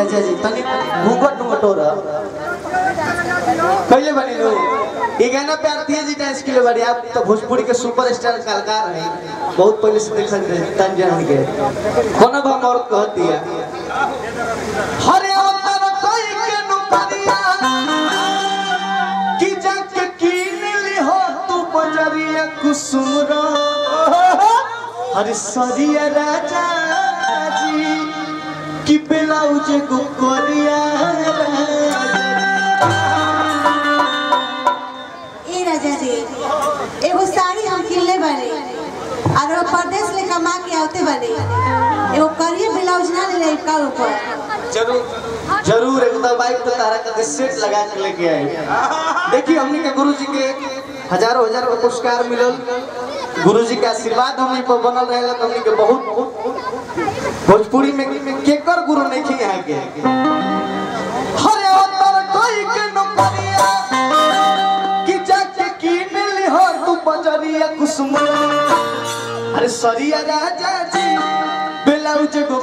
राजा जी तनी घूंघट मटोरा पहले बनी लो ये गाना पे आरती जी डांस के लिए बड़ी आप तो भोजपुरी के सुपरस्टार कलाकार हैं बहुत पहले से देखा तंजन के कोना बा और कह दिया हरे अवतार कोई के नुकरिया कि जाके कीन ली हो तू बजरिया कुसुमरा हरे सरिया राजा जी कि ब्लाउज को कोरिया ए राजा जी एगो साड़ी हम किनले बानी और परदेश ले कमा के आते बानी एगो करिए ब्लाउज ना ले का ऊपर जरूर जरूर एक बाइक तो तारा का सेट लगा के लेके आए देखिए हमने के गुरुजी के हजारों हजारों पुरस्कार मिलल गुरुजी के आशीर्वाद हमने पर बनल रहेला तो हमने के बहुत भोजपुरी में केकर गुरु नहीं खे यहाँ के हरे अवतार कोई के नौकरिया कि जाके कीन ली हो तू बजरिया कुसुम अरे सरिया राजा जी ब्लाउज को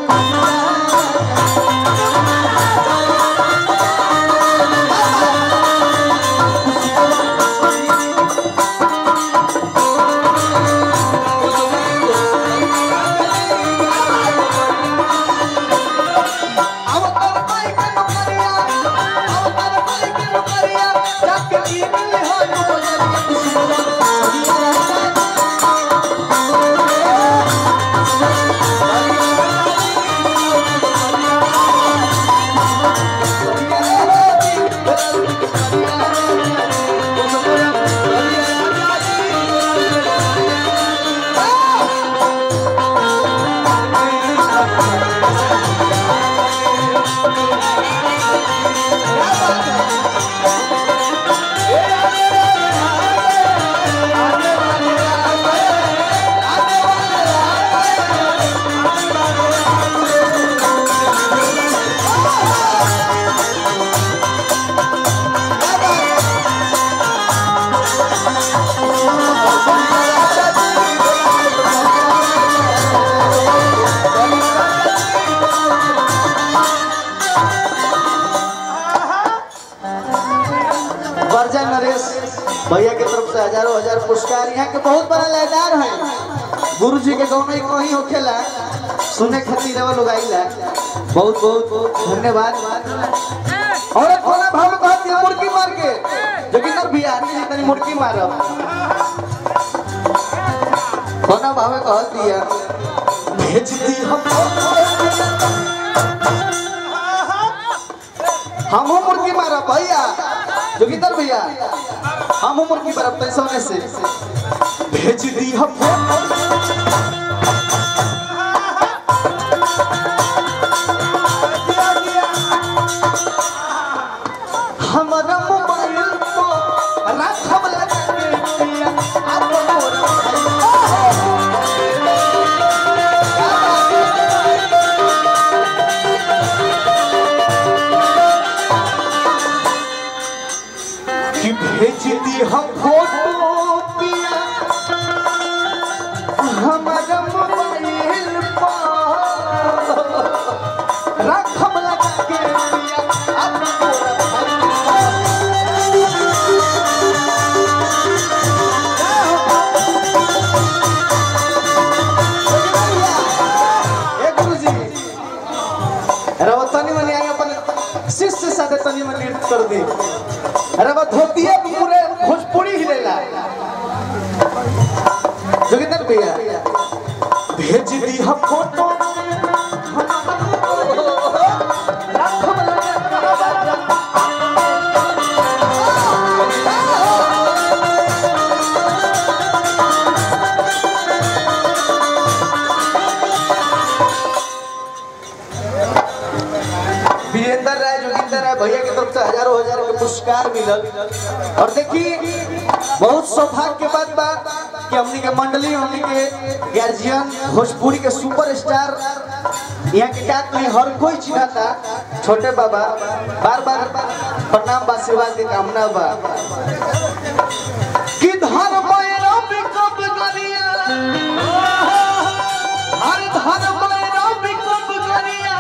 भैया की तरफ से हजारों हजार पुरस्कार यहाँ के बहुत बड़ा लयदार है गुरु जी के गाँव में कहीं होखेला सुने खातिर लोग आइला बहुत बहुत धन्यवाद और कोना भाव कहती है मुर्गी मार के जोगिंदर भैया तनी मुर्गी मारब कोना भाव कहती है भेज दी हम मुर्गी मारब भैया जोगिंदर भैया हम उम्र की बराबर पैसा होने से भेज दी हम हमारा मोबाइल को रखब लगा के दिया कि भेज दी हम फोटो पिया हमारा मोबाइल पर रखब लगा के दिया रवतनी मनी आगे अपन शिष्य साथे तनी मनी नृत्य कर दी अरे वो धोतिया पूरे भोजपुरी हिलेला जोगिंदर भैया भेज दी हम फोटो भैया की तरफ से हजारों हजार के पुरस्कार मिलल और देखिए बहुत सौभाग्य के बात कि हमनी के मंडली हमनी के गार्जियन भोजपुरी के सुपरस्टार यहाँ के क्या कहीं हर कोई चिढ़ाता छोटे बाबा बार बार प्रणाम आशीर्वाद की कामना बा कि धर भैरव कब गरिया हर धर भैरव कब गरिया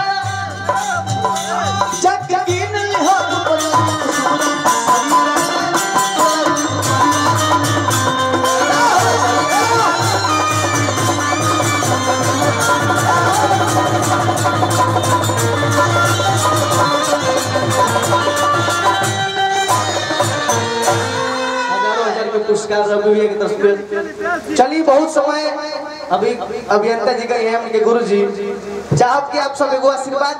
पुरस्कार रघुवीर की तरफ से। चलिए बहुत समय अभी अभियंता जी का ये हमके गुरु जी चाहब कि आप सब एगो आशीर्वाद